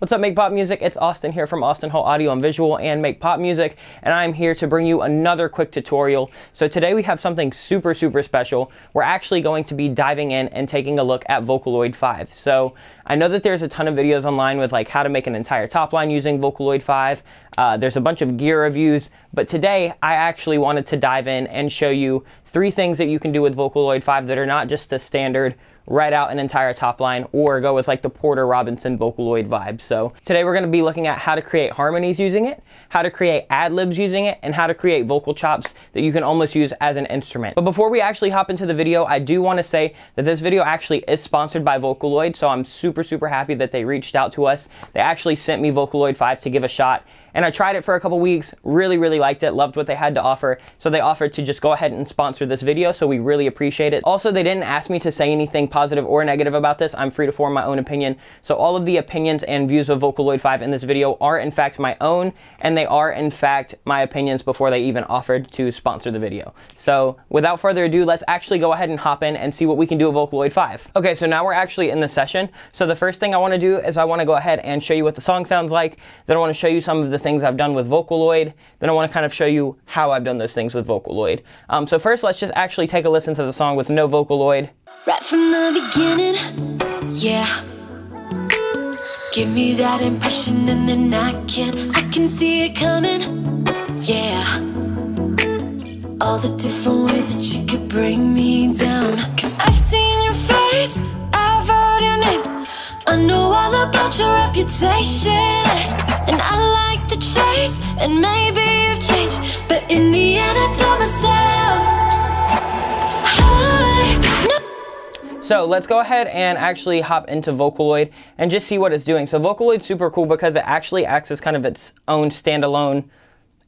What's up, Make Pop Music? It's Austin here from Austin Hall Audio and Visual and Make Pop Music, and I'm here to bring you another quick tutorial. So today we have something super special. We're actually going to be diving in and taking a look at VOCALOID5. So I know that there's a ton of videos online with like how to make an entire top line using VOCALOID5. There's a bunch of gear reviews, but today I actually wanted to dive in and show you 3 things that you can do with VOCALOID5 that are not just the standard write out an entire top line or go with like the Porter Robinson Vocaloid vibe. So today we're going to be looking at how to create harmonies using it, how to create ad-libs using it, and how to create vocal chops that you can almost use as an instrument. But before we actually hop into the video, I do want to say that this video actually is sponsored by Vocaloid, so I'm super happy that they reached out to us. They actually sent me VOCALOID5 to give a shot, and I tried it for a couple weeks, really liked it, loved what they had to offer, so they offered to just go ahead and sponsor this video, so we really appreciate it. Also, they didn't ask me to say anything positive or negative about this. I'm free to form my own opinion, so all of the opinions and views of VOCALOID5 in this video are in fact my own, and they are in fact my opinions before they even offered to sponsor the video. So without further ado, let's actually go ahead and hop in and see what we can do with VOCALOID5. Okay, so now we're actually in the session. So the first thing I want to do is I want to go ahead and show you what the song sounds like. Then I want to show you some of the things I've done with Vocaloid. Then I want to kind of show you how I've done those things with Vocaloid. So first, let's just actually take a listen to the song with no Vocaloid. Right from the beginning, yeah. Give me that impression and then I can see it coming, yeah. All the different ways that you could bring me down. Cause I've seen your face, I've heard your name, I know all about your reputation. And I like the chase, and maybe you've changed, but in the end I tell myself, So let's go ahead and actually hop into Vocaloid and just see what it's doing. So Vocaloid's super cool because it actually acts as kind of its own standalone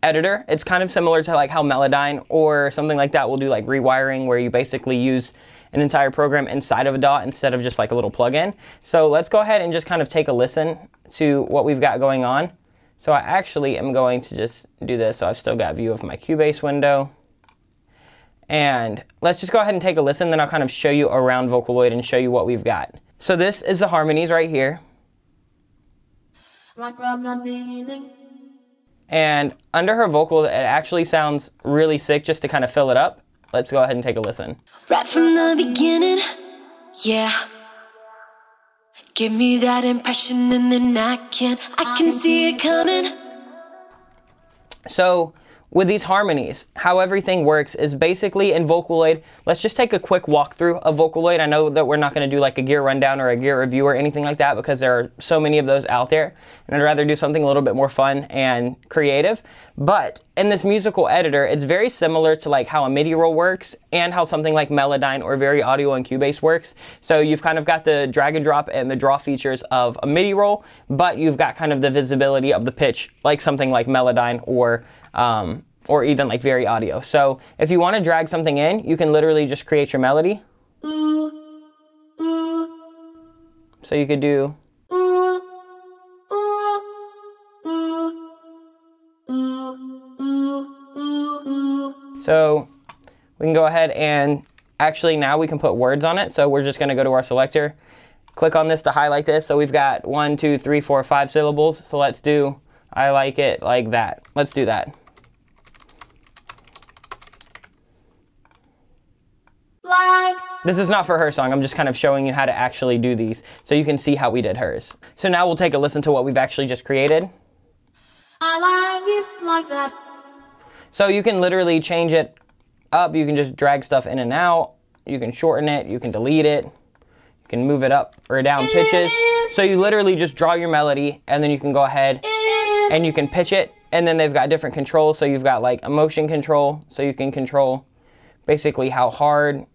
editor. It's kind of similar to like how Melodyne or something like that will do like rewiring, where you basically use an entire program inside of a DAW instead of just like a little plugin. So let's go ahead and just kind of take a listen to what we've got going on. So I actually am going to just do this. So I've still got view of my Cubase window. And let's just go ahead and take a listen, then I'll kind of show you around Vocaloid and show you what we've got. So this is the harmonies right here. And under her vocal, it actually sounds really sick just to kind of fill it up. Let's go ahead and take a listen. Right from the beginning, yeah. Give me that impression and then I can see it coming. So with these harmonies, how everything works is basically in Vocaloid. Let's just take a quick walkthrough of Vocaloid. I know that we're not going to do like a gear rundown or a gear review or anything like that because there are so many of those out there, and I'd rather do something a little bit more fun and creative. But in this musical editor, it's very similar to like how a MIDI roll works and how something like Melodyne or Very Audio and Cubase works. So you've kind of got the drag and drop and the draw features of a MIDI roll, but you've got kind of the visibility of the pitch like something like Melodyne or even like Very Audio. So if you want to drag something in, you can literally just create your melody. So you could do. So we can go ahead and actually now we can put words on it. So we're just going to go to our selector, click on this to highlight this. So we've got 1, 2, 3, 4, 5 syllables. So let's do, I like it like that. Let's do that. This is not for her song, I'm just kind of showing you how to actually do these so you can see how we did hers. So now we'll take a listen to what we've actually just created. I like it like that. So you can literally change it up, you can just drag stuff in and out, you can shorten it, you can delete it, you can move it up or down pitches. So you literally just draw your melody and then you can go ahead and you can pitch it, and then they've got different controls. So you've got like emotion control, so you can control basically how hard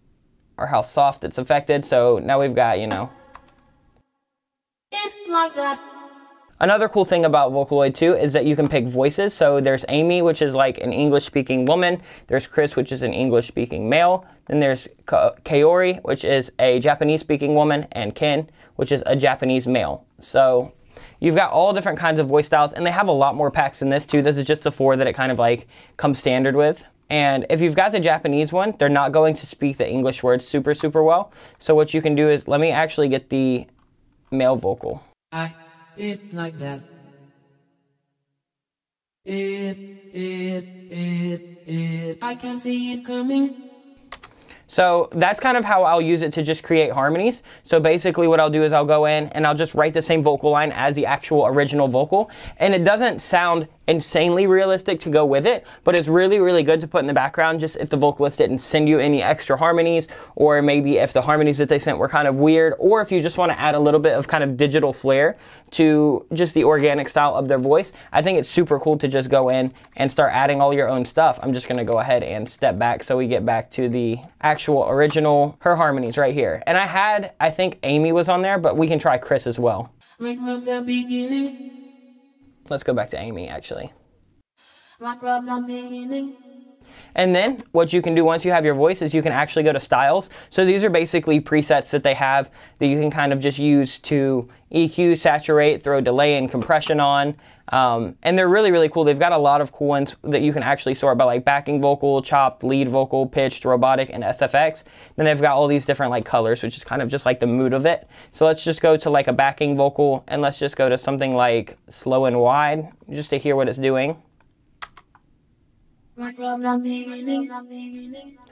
or how soft it's affected. So now we've got, you know. It's like that. Another cool thing about Vocaloid too is that you can pick voices. So there's Amy, which is like an English-speaking woman. There's Chris, which is an English-speaking male. Then there's Kaori, which is a Japanese-speaking woman, and Ken, which is a Japanese male. So you've got all different kinds of voice styles, and they have a lot more packs than this too. This is just the 4 that it kind of like comes standard with. And if you've got the Japanese one, they're not going to speak the English words super well. So what you can do is, let me actually get the male vocal. it like that. I can see it coming. So that's kind of how I'll use it to just create harmonies. So basically what I'll do is I'll go in and I'll just write the same vocal line as the actual original vocal. And it doesn't sound insanely realistic to go with it, but it's really, really good to put in the background just if the vocalist didn't send you any extra harmonies, or maybe if the harmonies that they sent were kind of weird, or if you just want to add a little bit of kind of digital flair to just the organic style of their voice. I think it's super cool to just go in and start adding all your own stuff. I'm just going to go ahead and step back so we get back to the actual original, her harmonies right here. And I think Amy was on there, but we can try Chris as well. Right from the beginning. Let's go back to Amy, actually. Right from the beginning. And then what you can do once you have your voice is you can actually go to styles. So these are basically presets that they have that you can kind of just use to EQ, saturate, throw delay and compression on. And they're really, really cool. They've got a lot of cool ones that you can actually sort by like backing vocal, chopped, lead vocal, pitched, robotic, and SFX. Then they've got all these different like colors, which is kind of just like the mood of it. So let's just go to like a backing vocal, and let's just go to something like slow and wide, just to hear what it's doing.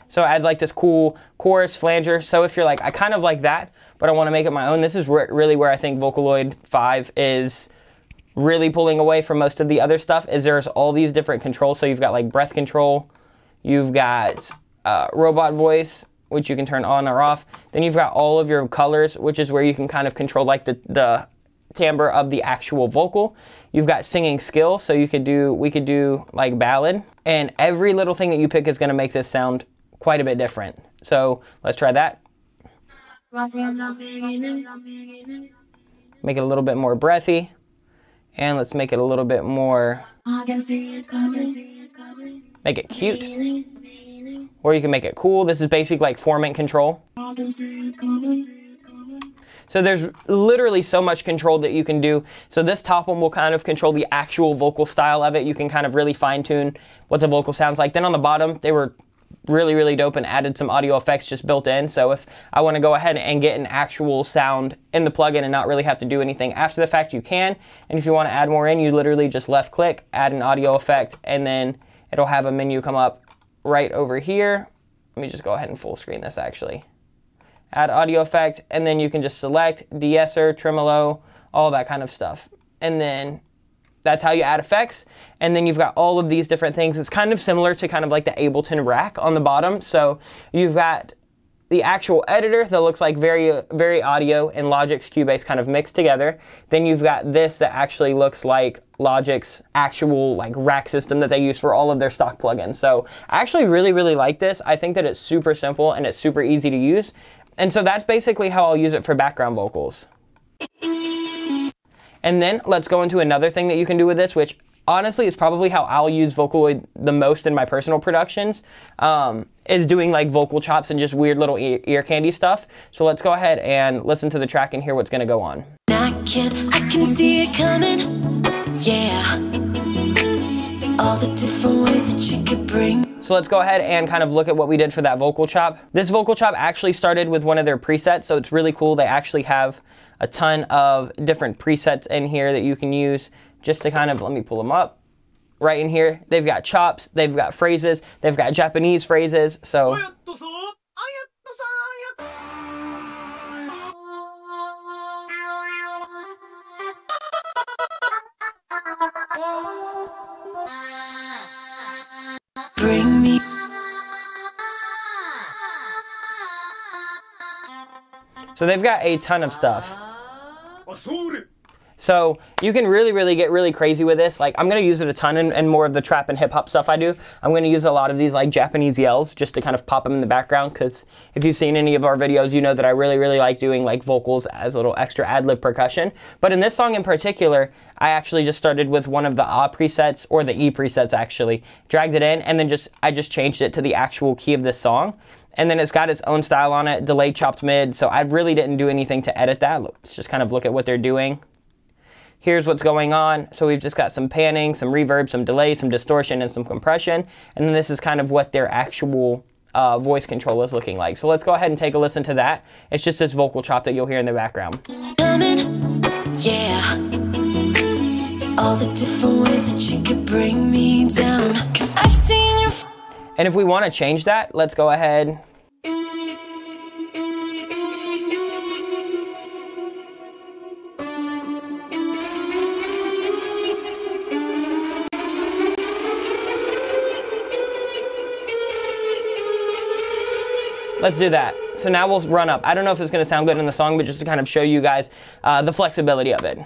So it adds like this cool chorus flanger. So if you're like, I kind of like that, but I want to make it my own, this is really where I think Vocaloid5 is really pulling away from most of the other stuff, is there's all these different controls. So you've got like breath control, you've got robot voice, which you can turn on or off. Then you've got all of your colors, which is where you can kind of control like the timbre of the actual vocal. You've got singing skill, so we could do like ballad, and every little thing that you pick is going to make this sound quite a bit different. So let's try that. Make it a little bit more breathy, and let's make it a little bit more, make it cute, or you can make it cool. This is basically like formant control. So there's literally so much control that you can do. So this top one will kind of control the actual vocal style of it. You can kind of really fine tune what the vocal sounds like. Then on the bottom, they were really, really dope and added some audio effects just built in. So if I want to go ahead and get an actual sound in the plugin and not really have to do anything after the fact, you can. And if you want to add more in, you literally just left click, add an audio effect, and then it'll have a menu come up right over here. Let me just go ahead and full screen this actually. Add audio effect, and then you can just select de-esser, tremolo, all that kind of stuff. And then that's how you add effects. And then you've got all of these different things. It's kind of similar to kind of like the Ableton rack on the bottom. So you've got the actual editor that looks like very audio and Logic's Cubase kind of mixed together. Then you've got this that actually looks like Logic's actual like rack system that they use for all of their stock plugins. So I actually really, really like this. I think that it's super simple and it's super easy to use. And so that's basically how I'll use it for background vocals. And then let's go into another thing that you can do with this, which honestly is probably how I'll use Vocaloid the most in my personal productions, is doing like vocal chops and just weird little ear candy stuff. So let's go ahead and listen to the track and hear what's gonna go on. I can see it coming, yeah. All the different ways that you could bring. So let's go ahead and kind of look at what we did for that vocal chop. This vocal chop actually started with one of their presets, so it's really cool. They actually have a ton of different presets in here that you can use just to kind of, let me pull them up. Right in here, they've got chops, they've got phrases, they've got Japanese phrases, so. Bring me. So they've got a ton of stuff. So you can really get really crazy with this. Like I'm gonna use it a ton in more of the trap and hip hop stuff I do. I'm gonna use a lot of these like Japanese yells just to kind of pop them in the background, because if you've seen any of our videos, you know that I really like doing like vocals as a little extra ad-lib percussion. But in this song in particular, I actually just started with one of the A presets, or the E presets actually, dragged it in, and then I just changed it to the actual key of this song. And then it's got its own style on it, delayed chopped mid, so I really didn't do anything to edit that. Let's just kind of look at what they're doing. Here's what's going on. So we've just got some panning, some reverb, some delay, some distortion, and some compression. And then this is kind of what their actual voice control is looking like. So let's go ahead and take a listen to that. It's just this vocal chop that you'll hear in the background. Coming, yeah. all the different ways that you could bring me down. 'Cause I've seen you. And if we want to change that, let's go ahead. Let's do that. So now we'll run up. I don't know if it's going to sound good in the song, but just to kind of show you guys the flexibility of it.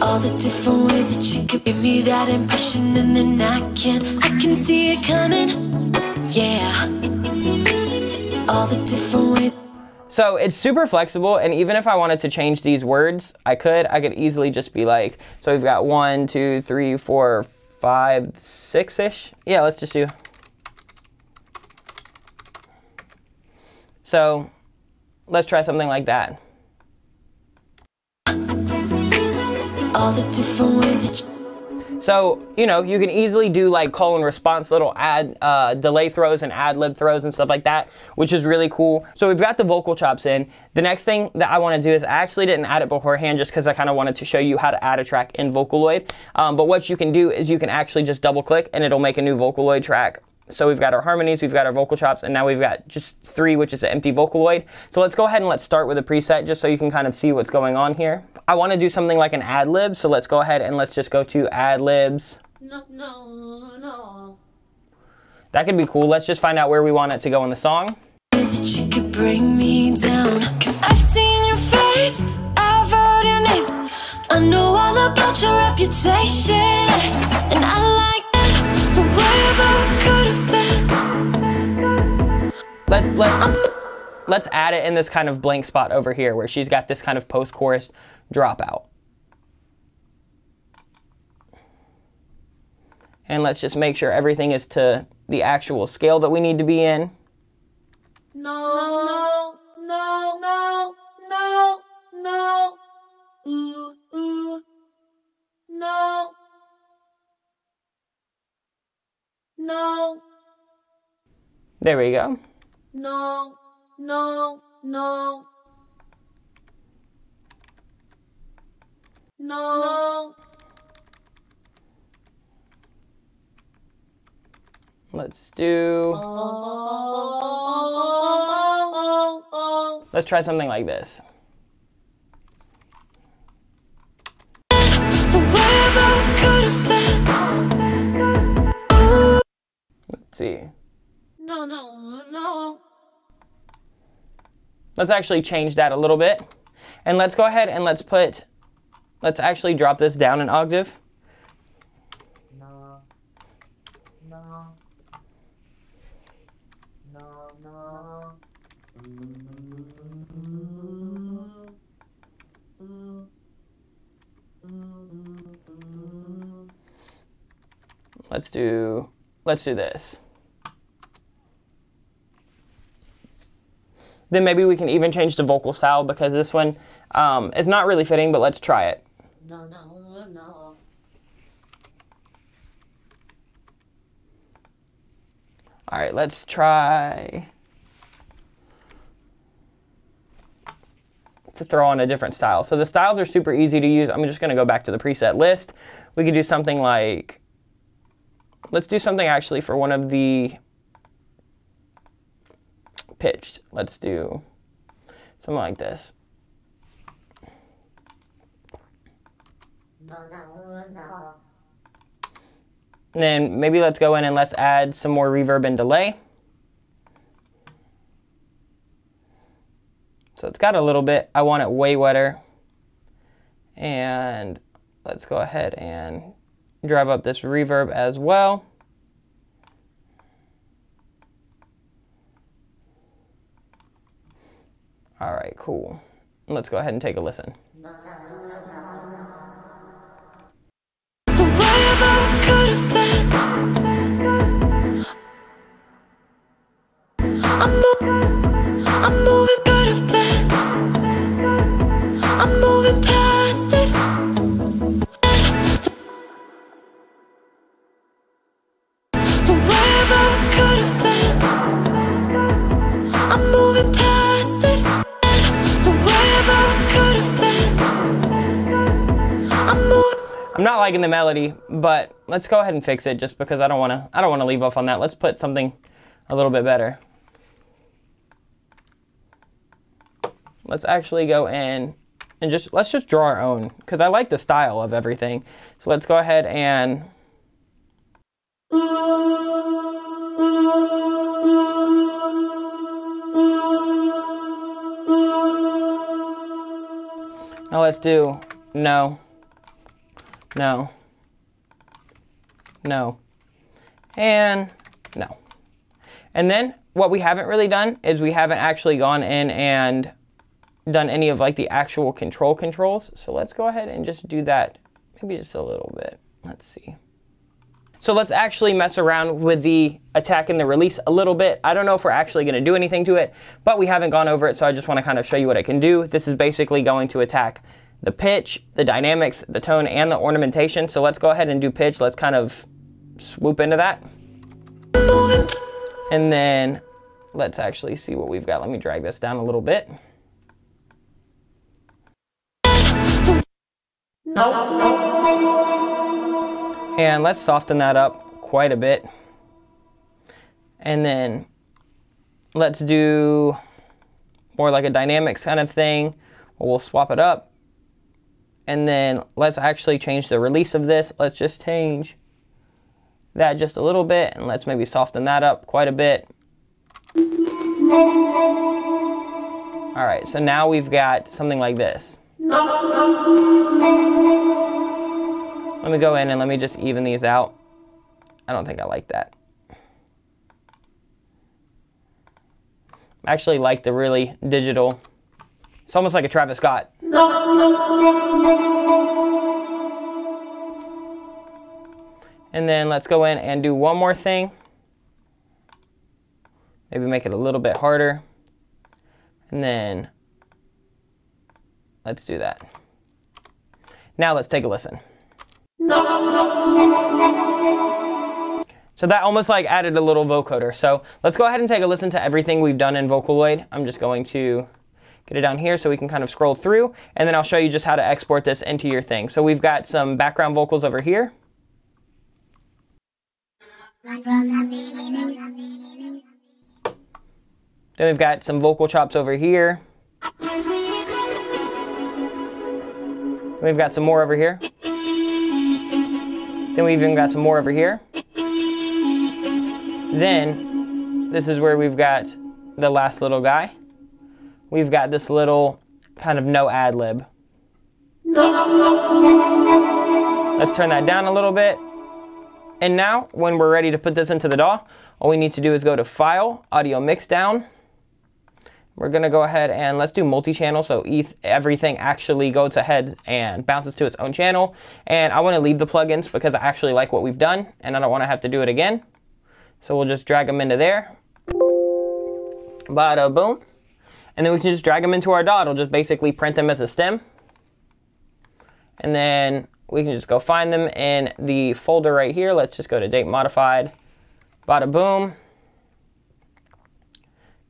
All the different ways that you could give me that impression, and then I can see it coming. Yeah. All the different ways. So it's super flexible, and even if I wanted to change these words, I could easily just be like, so we've got 1, 2, 3, 4, 5, 6-ish. Yeah, let's just do. So let's try something like that. All the different ways that so, you know, you can easily do like call and response, little delay throws and ad lib throws and stuff like that, which is really cool. So we've got the vocal chops in. The next thing that I want to do is I actually didn't add it beforehand just because I kind of wanted to show you how to add a track in Vocaloid. But what you can do is you can actually just double click and it'll make a new Vocaloid track. So we've got our harmonies, we've got our vocal chops, and now we've got just 3, which is an empty Vocaloid. So let's go ahead and let's start with a preset just so you can kind of see what's going on here. I want to do something like an ad lib, so let's go ahead and let's just go to ad libs. No, no, no. That could be cool. Let's just find out where we want it to go in the song. that you could bring me down. 'Cause I've seen your face, I've heard your name, I know all about your reputation, and I like that. Don't worry about what could have been. Let's add it in this kind of blank spot over here where she's got this kind of post-chorus dropout. And let's just make sure everything is to the actual scale that we need to be in. No, no, no, no, no, ooh, ooh, no, no, There we go. no, no, no, no. Let's do... Let's try something like this. Let's see. No, no, no. Let's actually change that a little bit. And let's go ahead and let's actually drop this down an octave. No, no, no, no. Let's do this. Then maybe we can even change the vocal style because this one is not really fitting, but let's try it. No, no, no. All right, let's try to throw on a different style. So the styles are super easy to use. I'm just going to go back to the preset list. We could do something like, let's do something actually for one of the pitched. Let's do something like this. No, no, no. And then maybe let's go in and let's add some more reverb and delay. So it's got a little bit, I want it way wetter. And let's go ahead and drive up this reverb as well. All right, cool. Let's go ahead and take a listen. Don't worry about what could have been. I'm moving, could have been. I'm moving past it. Don't worry about what could have been. I'm moving past it. Don't worry about what could have been. I'm moving. liking the melody, but let's go ahead and fix it just because I don't want to leave off on that. Let's put something a little bit better. Let's actually go in and let's just draw our own, because I like the style of everything. So let's go ahead and now let's do no, no, no, and no. And then what we haven't really done is we haven't actually gone in and done any of like the actual controls. So let's go ahead and just do that, maybe just a little bit. Let's see. So let's actually mess around with the attack and the release a little bit. I don't know if we're actually going to do anything to it, but we haven't gone over it, so I just want to kind of show you what it can do. This is basically going to attack the pitch, the dynamics, the tone, and the ornamentation. So let's go ahead and do pitch. Let's kind of swoop into that. And then let's actually see what we've got. Let me drag this down a little bit. And let's soften that up quite a bit. And then let's do more like a dynamics kind of thing. We'll swap it up. And then let's actually change the release of this. Let's just change that just a little bit, and let's maybe soften that up quite a bit. All right, so now we've got something like this. Let me go in and let me just even these out. I don't think I like that. I actually like the really digital. It's almost like a Travis Scott. And then let's go in and do one more thing. Maybe make it a little bit harder. And then let's do that. Now let's take a listen. So that almost like added a little vocoder. So let's go ahead and take a listen to everything we've done in Vocaloid. I'm just going to get it down here so we can kind of scroll through, and then I'll show you just how to export this into your thing. So we've got some background vocals over here. Then we've got some vocal chops over here. Then we've got some more over here. Then we've even got some more over here. Then this is where we've got the last little guy. We've got this little kind of no ad lib. Let's turn that down a little bit. And now, when we're ready to put this into the DAW, all we need to do is go to File, Audio Mix Down. We're going to go ahead and let's do multi-channel, so everything actually goes ahead and bounces to its own channel. And I want to leave the plugins because I actually like what we've done, and I don't want to have to do it again. So we'll just drag them into there. Bada boom. And then we can just drag them into our DAW. It'll just basically print them as a stem. And then we can just go find them in the folder right here. Let's just go to Date Modified. Bada boom.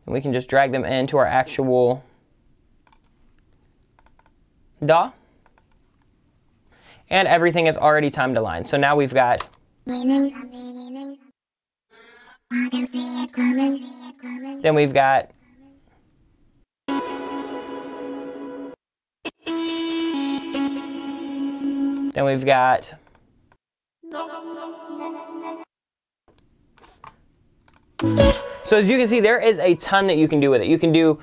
And we can just drag them into our actual DAW. And everything is already timed aligned. So now we've got then we've got so as you can see, there is a ton that you can do with it. You can do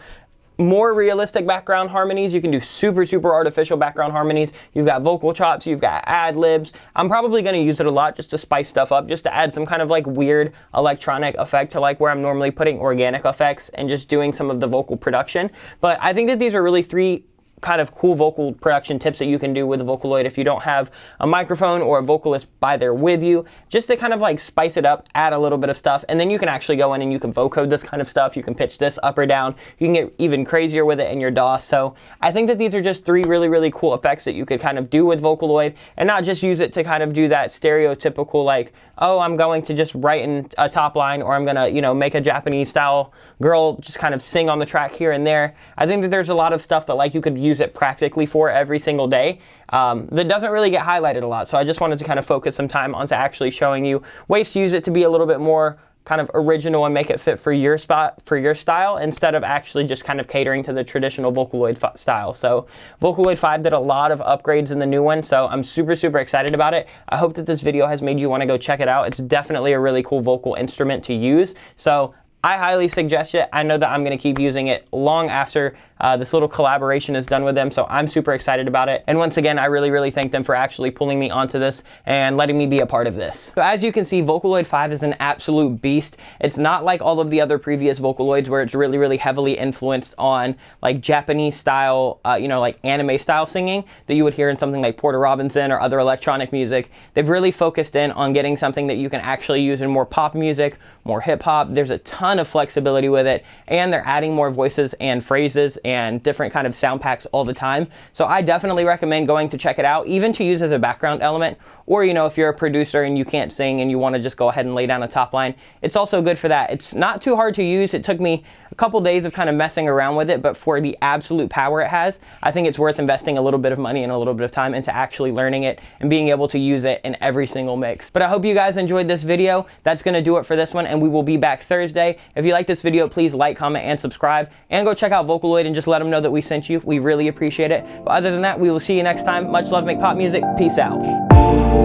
more realistic background harmonies. You can do super, super artificial background harmonies. You've got vocal chops. You've got ad libs. I'm probably going to use it a lot just to spice stuff up, just to add some kind of like weird electronic effect to like where I'm normally putting organic effects and just doing some of the vocal production. But I think that these are really three kind of cool vocal production tips that you can do with the Vocaloid if you don't have a microphone or a vocalist by there with you, just to kind of like spice it up, add a little bit of stuff, and then you can actually go in and you can vocode this kind of stuff. You can pitch this up or down. You can get even crazier with it in your DAW. So I think that these are just three really, really cool effects that you could kind of do with Vocaloid, and not just use it to kind of do that stereotypical like, oh, I'm going to just write in a top line, or I'm gonna, you know, make a Japanese style girl just kind of sing on the track here and there. I think that there's a lot of stuff that like you could use use it practically for every single day, that doesn't really get highlighted a lot. So I just wanted to kind of focus some time onto actually showing you ways to use it to be a little bit more kind of original and make it fit for your spot, for your style, instead of actually just kind of catering to the traditional Vocaloid style. So Vocaloid 5 did a lot of upgrades in the new one, so I'm super, super excited about it. I hope that this video has made you want to go check it out. It's definitely a really cool vocal instrument to use. So I highly suggest it. I know that I'm going to keep using it long after this little collaboration is done with them, so I'm super excited about it. And once again, I really, really thank them for actually pulling me onto this and letting me be a part of this. So as you can see, Vocaloid 5 is an absolute beast. It's not like all of the other previous Vocaloids where it's really, really heavily influenced on like Japanese style, you know, like anime style singing that you would hear in something like Porter Robinson or other electronic music. They've really focused in on getting something that you can actually use in more pop music, more hip hop. There's a ton of flexibility with it, and they're adding more voices and phrases and different kind of sound packs all the time. So I definitely recommend going to check it out, even to use as a background element, or, you know, if you're a producer and you can't sing and you want to just go ahead and lay down a top line, it's also good for that. It's not too hard to use. It took me a couple days of kind of messing around with it, but for the absolute power it has, I think it's worth investing a little bit of money and a little bit of time into actually learning it and being able to use it in every single mix. But I hope you guys enjoyed this video. That's going to do it for this one, and we will be back Thursday. If you like this video, please like, comment, and subscribe, and go check out Vocaloid and just let them know that we sent you. We really appreciate it. But other than that, we will see you next time. Much love, make pop music. Peace out.